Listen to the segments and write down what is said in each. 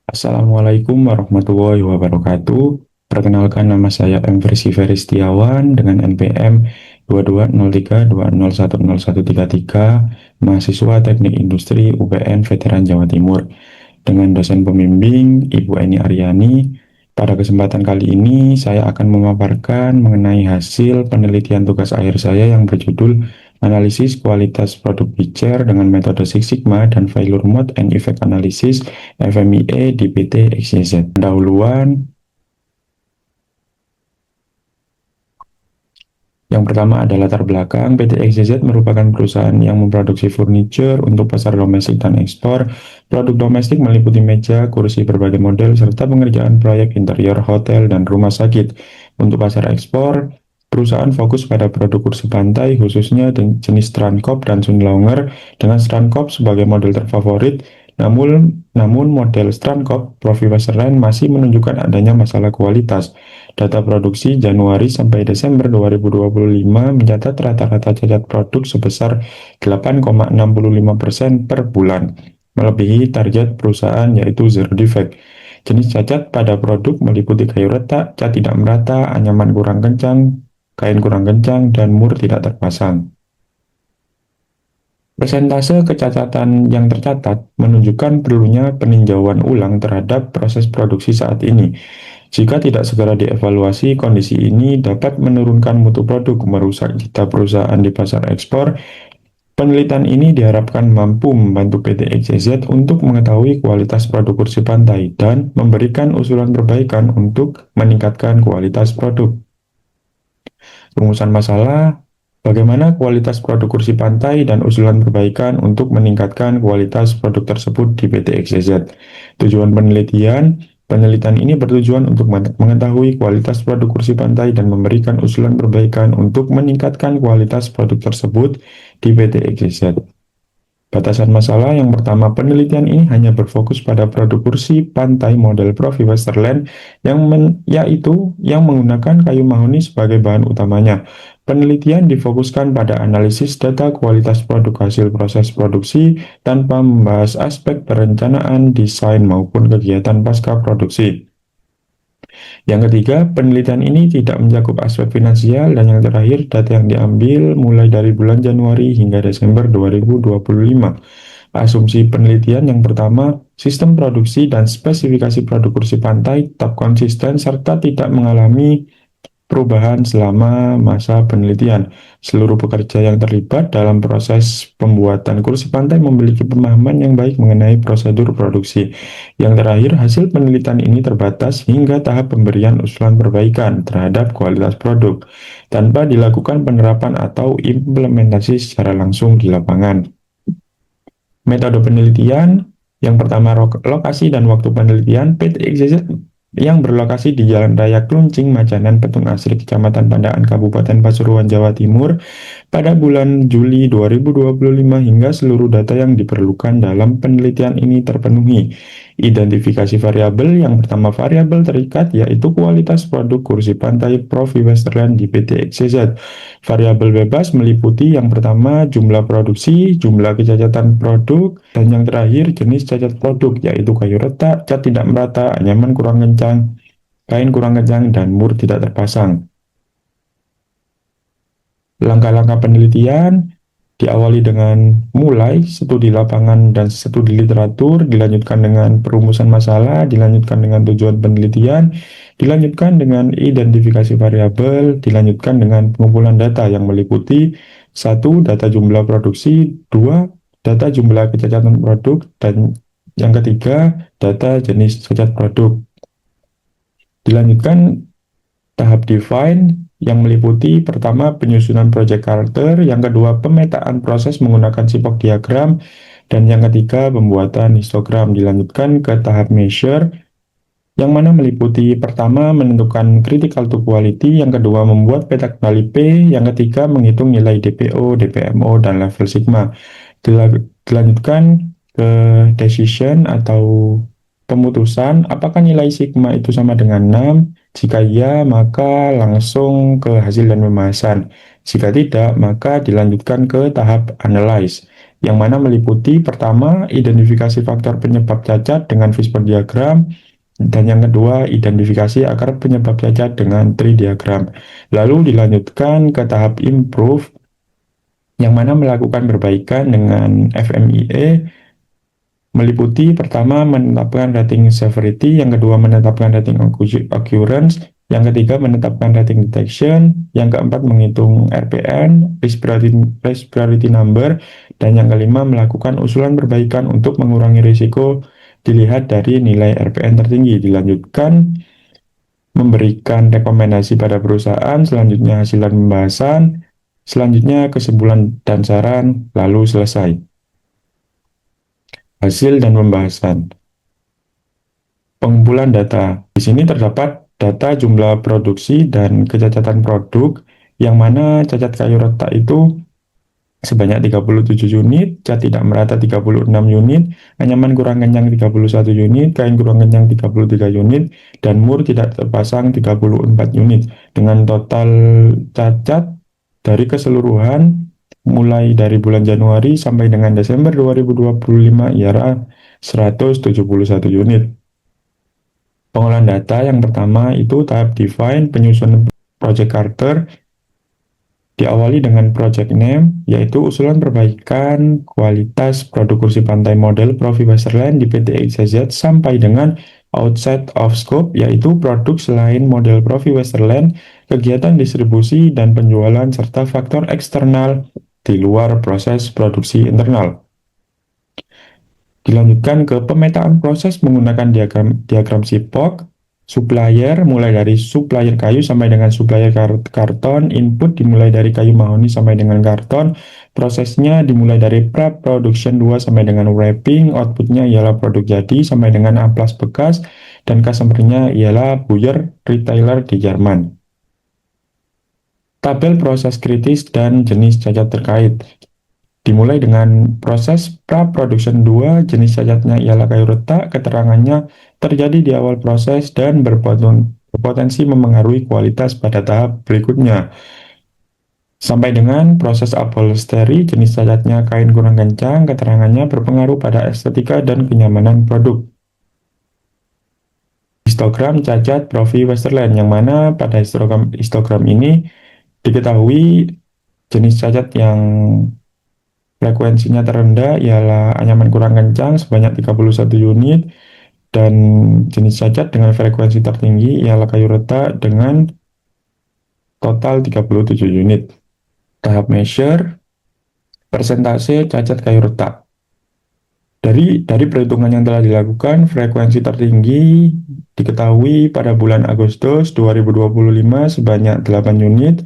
Assalamualaikum warahmatullahi wabarakatuh. Perkenalkan, nama saya M. Ferry Setiawan dengan NPM 2203201133, mahasiswa Teknik Industri UPN Veteran Jawa Timur, dengan dosen pembimbing Ibu Eni Aryani. Pada kesempatan kali ini, saya akan memaparkan mengenai hasil penelitian tugas akhir saya yang berjudul Analisis Kualitas Produk Bicer dengan metode Six Sigma dan Failure Mode and Effect Analysis FMIE di PT XYZ. Pendahuluan, yang pertama adalah latar belakang. PT XYZ merupakan perusahaan yang memproduksi furniture untuk pasar domestik dan ekspor. Produk domestik meliputi meja, kursi berbagai model, serta pengerjaan proyek interior hotel dan rumah sakit. Untuk pasar ekspor, perusahaan fokus pada produk kursi pantai, khususnya jenis Strandkop dan Sunlonger, dengan Strandkop sebagai model terfavorit. Namun model Strandkop Profi Westerland masih menunjukkan adanya masalah kualitas. Data produksi Januari sampai Desember 2025 mencatat rata-rata cacat produk sebesar 8,65% per bulan, melebihi target perusahaan yaitu zero defect. Jenis cacat pada produk meliputi kayu retak, cat tidak merata, anyaman kurang kencang, kain kurang kencang, dan mur tidak terpasang. Persentase kecacatan yang tercatat menunjukkan perlunya peninjauan ulang terhadap proses produksi saat ini. Jika tidak segera dievaluasi, kondisi ini dapat menurunkan mutu produk, merusak citra perusahaan di pasar ekspor. Penelitian ini diharapkan mampu membantu PT XYZ untuk mengetahui kualitas produk kursi pantai dan memberikan usulan perbaikan untuk meningkatkan kualitas produk. Rumusan masalah, bagaimana kualitas produk kursi pantai dan usulan perbaikan untuk meningkatkan kualitas produk tersebut di PT XYZ. Tujuan penelitian, penelitian ini bertujuan untuk mengetahui kualitas produk kursi pantai dan memberikan usulan perbaikan untuk meningkatkan kualitas produk tersebut di PT XYZ. Batasan masalah yang pertama, penelitian ini hanya berfokus pada produk kursi pantai model Profi Westerland yaitu yang menggunakan kayu mahoni sebagai bahan utamanya. Penelitian difokuskan pada analisis data kualitas produk hasil proses produksi tanpa membahas aspek perencanaan, desain maupun kegiatan pasca produksi. Yang ketiga, penelitian ini tidak mencakup aspek finansial, dan yang terakhir, data yang diambil mulai dari bulan Januari hingga Desember 2025. Asumsi penelitian yang pertama, sistem produksi dan spesifikasi produk kursi pantai tetap konsisten serta tidak mengalami perubahan selama masa penelitian. Seluruh pekerja yang terlibat dalam proses pembuatan kursi pantai memiliki pemahaman yang baik mengenai prosedur produksi. Yang terakhir, hasil penelitian ini terbatas hingga tahap pemberian usulan perbaikan terhadap kualitas produk, tanpa dilakukan penerapan atau implementasi secara langsung di lapangan. Metode penelitian, yang pertama lokasi dan waktu penelitian. PT XYZ yang berlokasi di Jalan Raya Kluncing, Majanan, Petung Asri, Kecamatan Pandaan, Kabupaten Pasuruan, Jawa Timur, pada bulan Juli 2025 hingga seluruh data yang diperlukan dalam penelitian ini terpenuhi. Identifikasi variabel, yang pertama variabel terikat yaitu kualitas produk kursi pantai Profi Westerland di PT XYZ. Variabel bebas meliputi yang pertama jumlah produksi, jumlah kecacatan produk, dan yang terakhir jenis cacat produk yaitu kayu retak, cat tidak merata, anyaman kurang kencang, kain kurang kencang, dan mur tidak terpasang. Langkah-langkah penelitian diawali dengan mulai studi lapangan dan studi literatur, dilanjutkan dengan perumusan masalah, dilanjutkan dengan tujuan penelitian, dilanjutkan dengan identifikasi variabel, dilanjutkan dengan pengumpulan data yang meliputi 1. Data jumlah produksi, 2. Data jumlah kecacatan produk, dan yang ketiga, data jenis cacat produk. Dilanjutkan tahap define yang meliputi pertama penyusunan project character, yang kedua pemetaan proses menggunakan sipok diagram, dan yang ketiga pembuatan histogram. Dilanjutkan ke tahap measure yang mana meliputi pertama menentukan critical to quality, yang kedua membuat peta kendali P, yang ketiga menghitung nilai DPO, DPMO, dan level sigma. Dilanjutkan ke decision atau pemutusan, apakah nilai sigma itu sama dengan 6? Jika iya, maka langsung ke hasil dan pembahasan. Jika tidak, maka dilanjutkan ke tahap analyze. yang mana meliputi pertama, identifikasi faktor penyebab cacat dengan fishbone diagram, dan yang kedua, identifikasi akar penyebab cacat dengan tree diagram. Lalu dilanjutkan ke tahap improve, yang mana melakukan perbaikan dengan FMEA, meliputi pertama menetapkan rating severity, yang kedua menetapkan rating occurrence, yang ketiga menetapkan rating detection, yang keempat menghitung RPN, risk priority number, dan yang kelima melakukan usulan perbaikan untuk mengurangi risiko dilihat dari nilai RPN tertinggi. Dilanjutkan memberikan rekomendasi pada perusahaan, selanjutnya hasil dan pembahasan, selanjutnya kesimpulan dan saran, lalu selesai. Hasil dan pembahasan. Pengumpulan data. Di sini terdapat data jumlah produksi dan kecacatan produk, yang mana cacat kayu retak itu sebanyak 37 unit, cat tidak merata 36 unit, anyaman kurang kencang 31 unit, kain kurang kencang 33 unit, dan mur tidak terpasang 34 unit. Dengan total cacat dari keseluruhan mulai dari bulan Januari sampai dengan Desember 2025 ialah 171 unit. Pengolahan data yang pertama itu tahap define, penyusunan project charter, diawali dengan project name, yaitu usulan perbaikan kualitas produk kursi pantai model Profi Westerland di PT XYZ sampai dengan outside of scope, yaitu produk selain model Profi Westerland, kegiatan distribusi dan penjualan, serta faktor eksternal di luar proses produksi internal. Dilanjutkan ke pemetaan proses menggunakan diagram SIPOC, supplier mulai dari supplier kayu sampai dengan supplier karton, input dimulai dari kayu mahoni sampai dengan karton, prosesnya dimulai dari pre-production 2 sampai dengan wrapping, outputnya ialah produk jadi sampai dengan amplas bekas, dan customer-nya ialah buyer retailer di Jerman. Tabel proses kritis dan jenis cacat terkait. Dimulai dengan proses pra-production 2, jenis cacatnya ialah kayu retak, keterangannya terjadi di awal proses dan berpotensi memengaruhi kualitas pada tahap berikutnya. Sampai dengan proses upholstery, jenis cacatnya kain kurang kencang, keterangannya berpengaruh pada estetika dan kenyamanan produk. Histogram cacat Profi Westerland, yang mana pada histogram ini diketahui jenis cacat yang frekuensinya terendah ialah anyaman kurang kencang sebanyak 31 unit, dan jenis cacat dengan frekuensi tertinggi ialah kayu retak dengan total 37 unit. Tahap measure, persentase cacat kayu retak. Dari perhitungan yang telah dilakukan, frekuensi tertinggi diketahui pada bulan Agustus 2025 sebanyak 8 unit,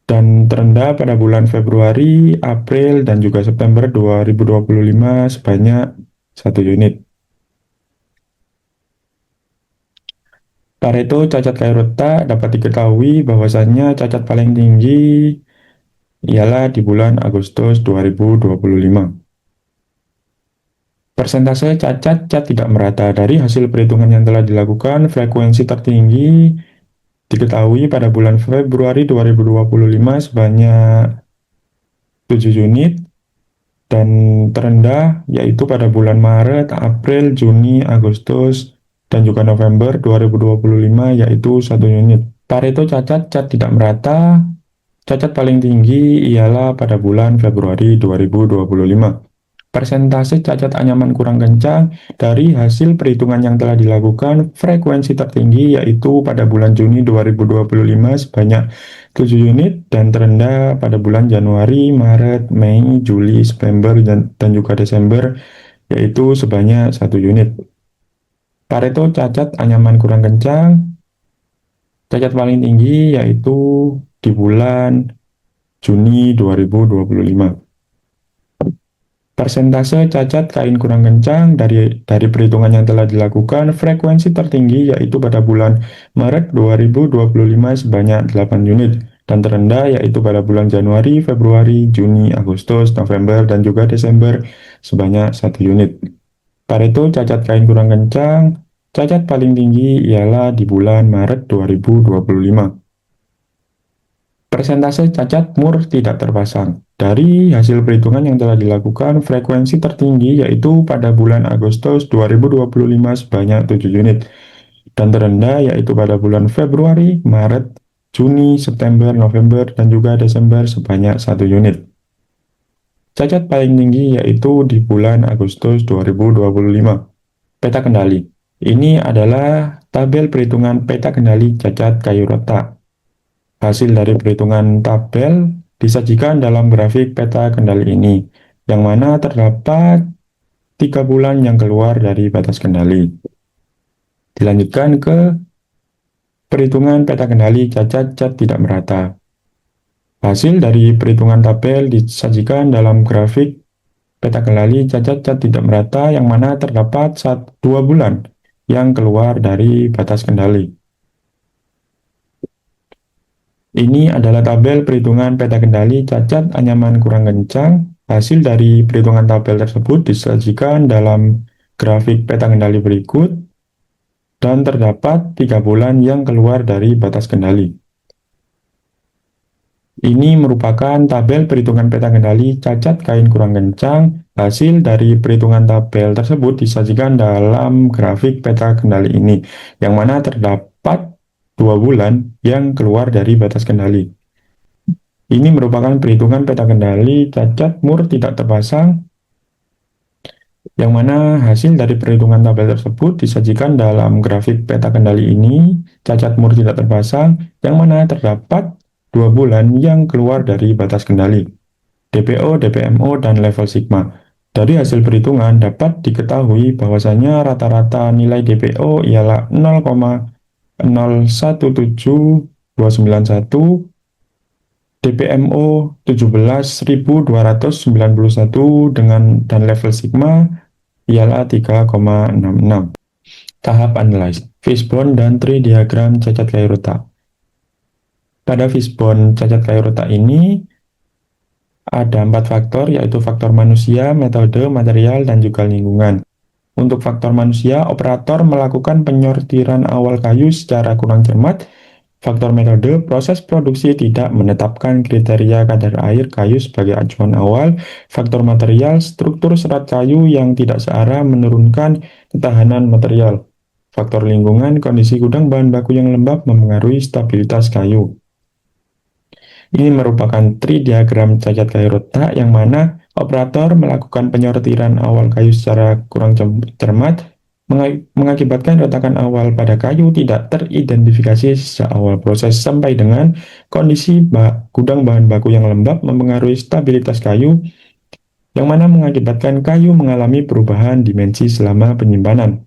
dan terendah pada bulan Februari, April, dan juga September 2025 sebanyak 1 unit. Pareto cacat kayu retak dapat diketahui bahwasannya cacat paling tinggi ialah di bulan Agustus 2025. Persentase cacat cat tidak merata. Dari hasil perhitungan yang telah dilakukan, frekuensi tertinggi diketahui pada bulan Februari 2025 sebanyak 7 unit, dan terendah yaitu pada bulan Maret, April, Juni, Agustus, dan juga November 2025 yaitu 1 unit. Pareto cacat cat tidak merata, cacat paling tinggi ialah pada bulan Februari 2025. Persentase cacat anyaman kurang kencang dari hasil perhitungan yang telah dilakukan, frekuensi tertinggi yaitu pada bulan Juni 2025 sebanyak 7 unit, dan terendah pada bulan Januari, Maret, Mei, Juli, September, dan juga Desember yaitu sebanyak 1 unit. Pareto cacat anyaman kurang kencang, cacat paling tinggi yaitu di bulan Juni 2025. Persentase cacat kain kurang kencang dari perhitungan yang telah dilakukan, frekuensi tertinggi yaitu pada bulan Maret 2025 sebanyak 8 unit, dan terendah yaitu pada bulan Januari, Februari, Juni, Agustus, November, dan juga Desember sebanyak 1 unit. Pareto cacat kain kurang kencang, cacat paling tinggi ialah di bulan Maret 2025. Persentase cacat mur tidak terpasang. Dari hasil perhitungan yang telah dilakukan, frekuensi tertinggi yaitu pada bulan Agustus 2025 sebanyak 7 unit, dan terendah yaitu pada bulan Februari, Maret, Juni, September, November, dan juga Desember sebanyak 1 unit. Cacat paling tinggi yaitu di bulan Agustus 2025. Peta kendali. Ini adalah tabel perhitungan peta kendali cacat kayu retak. Hasil dari perhitungan tabel disajikan dalam grafik peta kendali ini, yang mana terdapat 3 bulan yang keluar dari batas kendali. Dilanjutkan ke perhitungan peta kendali cacat cat tidak merata. Hasil dari perhitungan tabel disajikan dalam grafik peta kendali cacat cat tidak merata, yang mana terdapat 2 bulan yang keluar dari batas kendali. Ini adalah tabel perhitungan peta kendali cacat anyaman kurang kencang. Hasil dari perhitungan tabel tersebut disajikan dalam grafik peta kendali berikut, dan terdapat 3 bulan yang keluar dari batas kendali. Ini merupakan tabel perhitungan peta kendali cacat kain kurang kencang. Hasil dari perhitungan tabel tersebut disajikan dalam grafik peta kendali ini, yang mana terdapat 2 bulan yang keluar dari batas kendali. Ini merupakan perhitungan peta kendali cacat mur tidak terpasang, yang mana hasil dari perhitungan tabel tersebut disajikan dalam grafik peta kendali ini, cacat mur tidak terpasang, yang mana terdapat 2 bulan yang keluar dari batas kendali, DPO, DPMO, dan level sigma. Dari hasil perhitungan dapat diketahui bahwasanya rata-rata nilai DPO ialah 0,017291, DPMO 17.291 dan level sigma ialah 3,66. Tahap analyze, fishbone dan tree diagram cacat kayu retak. Pada fishbone cacat kayu retak ini ada 4 faktor, yaitu faktor manusia, metode, material, dan juga lingkungan. Untuk faktor manusia, operator melakukan penyortiran awal kayu secara kurang cermat. Faktor metode, proses produksi tidak menetapkan kriteria kadar air kayu sebagai acuan awal. Faktor material, struktur serat kayu yang tidak searah menurunkan ketahanan material. Faktor lingkungan, kondisi gudang bahan baku yang lembab mempengaruhi stabilitas kayu. Ini merupakan tree diagram cacat kayu retak, yang mana operator melakukan penyortiran awal kayu secara kurang cermat, mengakibatkan retakan awal pada kayu tidak teridentifikasi sejak awal proses sampai dengan kondisi gudang bahan baku yang lembab mempengaruhi stabilitas kayu, yang mana mengakibatkan kayu mengalami perubahan dimensi selama penyimpanan.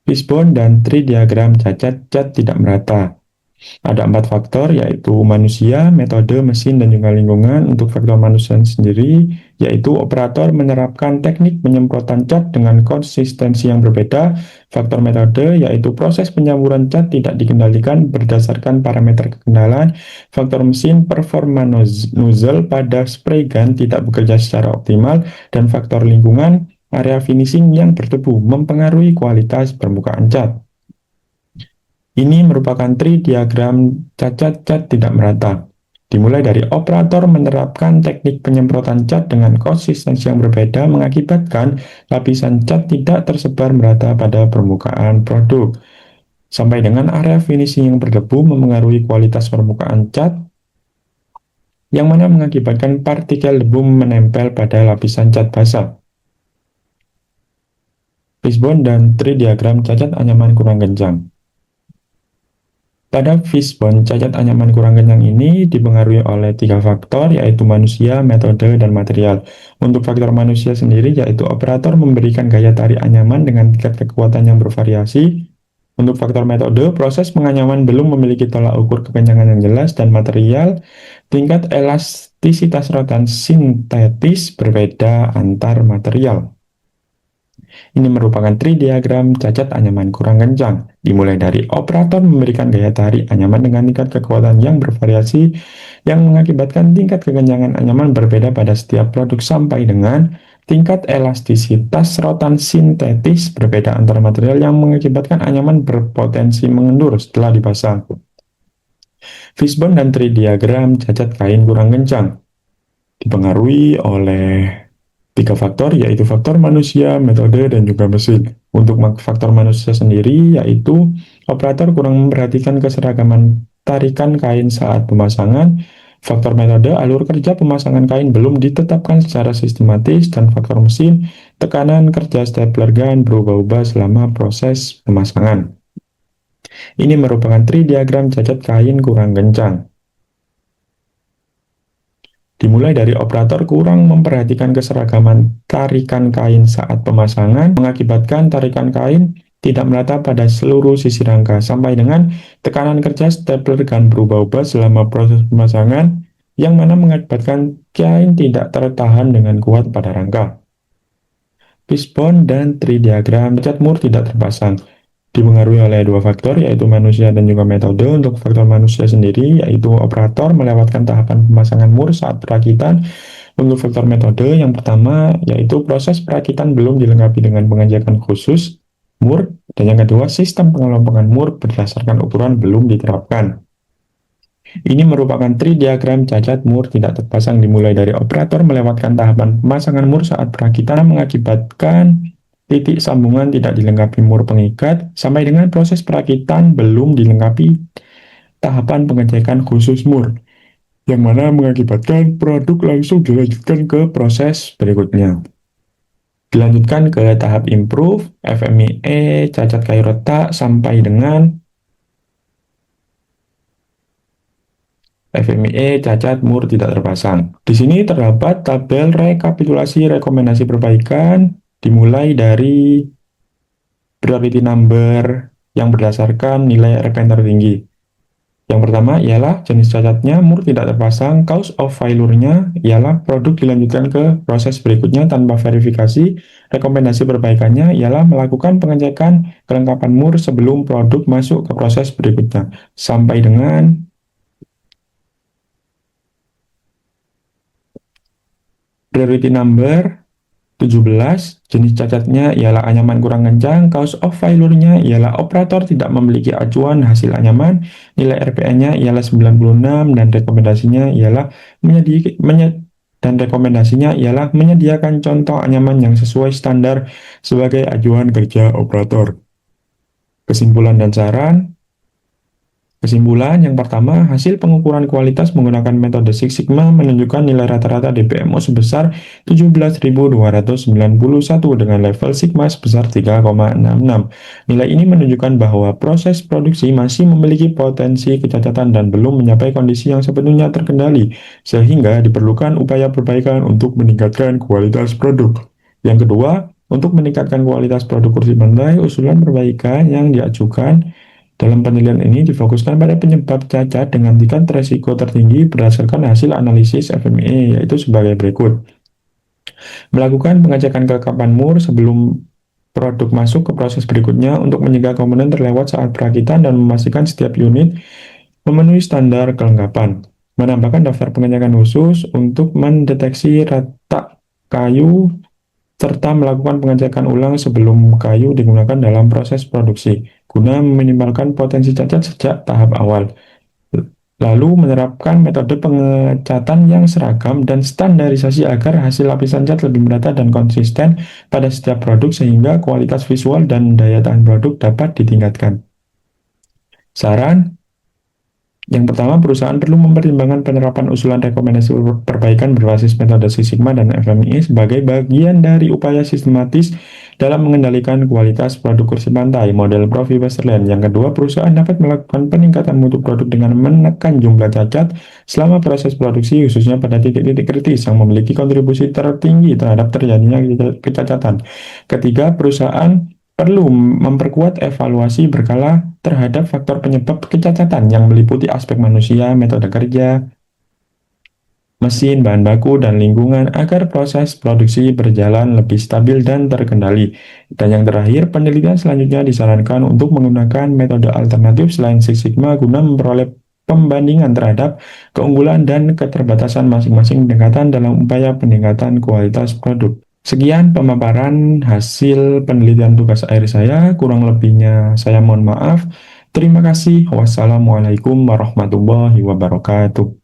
Fishbone dan tree diagram cacat cat tidak merata. Ada 4 faktor, yaitu manusia, metode, mesin, dan juga lingkungan. Untuk faktor manusia sendiri, yaitu operator menerapkan teknik penyemprotan cat dengan konsistensi yang berbeda. Faktor metode, yaitu proses penyaluran cat tidak dikendalikan berdasarkan parameter kekendalan. Faktor mesin, performa nozzle pada spray gun tidak bekerja secara optimal. Dan faktor lingkungan, area finishing yang berdebu mempengaruhi kualitas permukaan cat. Ini merupakan tree diagram cacat cat tidak merata. Dimulai dari operator menerapkan teknik penyemprotan cat dengan konsistensi yang berbeda mengakibatkan lapisan cat tidak tersebar merata pada permukaan produk. Sampai dengan area finishing yang berdebu mempengaruhi kualitas permukaan cat, yang mana mengakibatkan partikel debu menempel pada lapisan cat basah. Fishbone dan tree diagram cacat anyaman kurang kencang. Pada fishbone, cacat anyaman kurang kencang ini dipengaruhi oleh 3 faktor, yaitu manusia, metode, dan material. Untuk faktor manusia sendiri, yaitu operator memberikan gaya tarik anyaman dengan tingkat kekuatan yang bervariasi. Untuk faktor metode, proses penganyaman belum memiliki tolak ukur kekencangan yang jelas, dan material, tingkat elastisitas rotan sintetis berbeda antar material. Ini merupakan tree diagram cacat anyaman kurang kencang. Dimulai dari operator memberikan gaya tarik anyaman dengan tingkat kekuatan yang bervariasi, yang mengakibatkan tingkat kekencangan anyaman berbeda pada setiap produk, sampai dengan tingkat elastisitas rotan sintetis berbeda antar material, yang mengakibatkan anyaman berpotensi mengendur setelah dipasang. Fishbone dan tree diagram cacat kain kurang kencang. dipengaruhi oleh tiga faktor, yaitu faktor manusia, metode, dan juga mesin. Untuk faktor manusia sendiri, yaitu operator kurang memperhatikan keseragaman tarikan kain saat pemasangan. Faktor metode, alur kerja pemasangan kain belum ditetapkan secara sistematis. Dan faktor mesin, tekanan kerja stapler gun berubah-ubah selama proses pemasangan. Ini merupakan tridiagram cacat kain kurang kencang. Dimulai dari operator kurang memperhatikan keseragaman tarikan kain saat pemasangan, mengakibatkan tarikan kain tidak merata pada seluruh sisi rangka, sampai dengan tekanan kerja stapler gun berubah-ubah selama proses pemasangan, yang mana mengakibatkan kain tidak tertahan dengan kuat pada rangka. Fishbone dan tridiagram cacat Moore tidak terpasang. Dipengaruhi oleh dua faktor, yaitu manusia dan juga metode. Untuk faktor manusia sendiri, yaitu operator melewatkan tahapan pemasangan mur saat perakitan. Untuk faktor metode, yang pertama, yaitu proses perakitan belum dilengkapi dengan pengajakan khusus mur. Dan yang kedua, sistem pengelompokan mur berdasarkan ukuran belum diterapkan. Ini merupakan tridiagram cacat mur tidak terpasang. Dimulai dari operator melewatkan tahapan pemasangan mur saat perakitan mengakibatkan titik sambungan tidak dilengkapi mur pengikat, sampai dengan proses perakitan belum dilengkapi tahapan pengecekan khusus mur, yang mana mengakibatkan produk langsung dilanjutkan ke proses berikutnya. Dilanjutkan ke tahap improve, FMIE, cacat kayu retak, sampai dengan FMIE cacat mur tidak terpasang. Di sini terdapat tabel rekapitulasi rekomendasi perbaikan dimulai dari priority number yang berdasarkan nilai RPN tertinggi. Yang pertama ialah jenis cacatnya mur tidak terpasang, cause of failure-nya ialah produk dilanjutkan ke proses berikutnya tanpa verifikasi. Rekomendasi perbaikannya ialah melakukan pengecekan kelengkapan mur sebelum produk masuk ke proses berikutnya. Sampai dengan priority number 17, jenis cacatnya ialah anyaman kurang kencang, cause of failure-nya ialah operator tidak memiliki acuan hasil anyaman, nilai RPN-nya ialah 96, dan rekomendasinya ialah menyediakan contoh anyaman yang sesuai standar sebagai acuan kerja operator. Kesimpulan dan saran. Kesimpulan yang pertama, hasil pengukuran kualitas menggunakan metode Six Sigma menunjukkan nilai rata-rata DPMO sebesar 17.291 dengan level Sigma sebesar 3,66. Nilai ini menunjukkan bahwa proses produksi masih memiliki potensi kecacatan dan belum mencapai kondisi yang sepenuhnya terkendali, sehingga diperlukan upaya perbaikan untuk meningkatkan kualitas produk. Yang kedua, untuk meningkatkan kualitas produk kursi pantai, usulan perbaikan yang diajukan dalam penilaian ini difokuskan pada penyebab cacat dengan tingkat resiko tertinggi berdasarkan hasil analisis FME, yaitu sebagai berikut. Melakukan pengecekan kelengkapan mur sebelum produk masuk ke proses berikutnya untuk mencegah komponen terlewat saat perakitan dan memastikan setiap unit memenuhi standar kelengkapan. Menambahkan daftar pengecekan khusus untuk mendeteksi retak kayu serta melakukan pengecekan ulang sebelum kayu digunakan dalam proses produksi, guna meminimalkan potensi cacat sejak tahap awal. Lalu menerapkan metode pengecatan yang seragam dan standarisasi agar hasil lapisan cat lebih merata dan konsisten pada setiap produk sehingga kualitas visual dan daya tahan produk dapat ditingkatkan. Saran. Yang pertama, perusahaan perlu mempertimbangkan penerapan usulan rekomendasi perbaikan berbasis metode Six Sigma dan FMI sebagai bagian dari upaya sistematis dalam mengendalikan kualitas produk kursi pantai model Profi Westerland. Yang kedua, perusahaan dapat melakukan peningkatan mutu produk dengan menekan jumlah cacat selama proses produksi, khususnya pada titik-titik kritis yang memiliki kontribusi tertinggi terhadap terjadinya kecacatan. Ketiga, perusahaan perlu memperkuat evaluasi berkala terhadap faktor penyebab kecacatan yang meliputi aspek manusia, metode kerja, mesin, bahan baku, dan lingkungan agar proses produksi berjalan lebih stabil dan terkendali. Dan yang terakhir, penelitian selanjutnya disarankan untuk menggunakan metode alternatif selain Six Sigma guna memperoleh pembandingan terhadap keunggulan dan keterbatasan masing-masing pendekatan dalam upaya peningkatan kualitas produk. Sekian pemaparan hasil penelitian tugas akhir saya, kurang lebihnya saya mohon maaf. Terima kasih. Wassalamualaikum warahmatullahi wabarakatuh.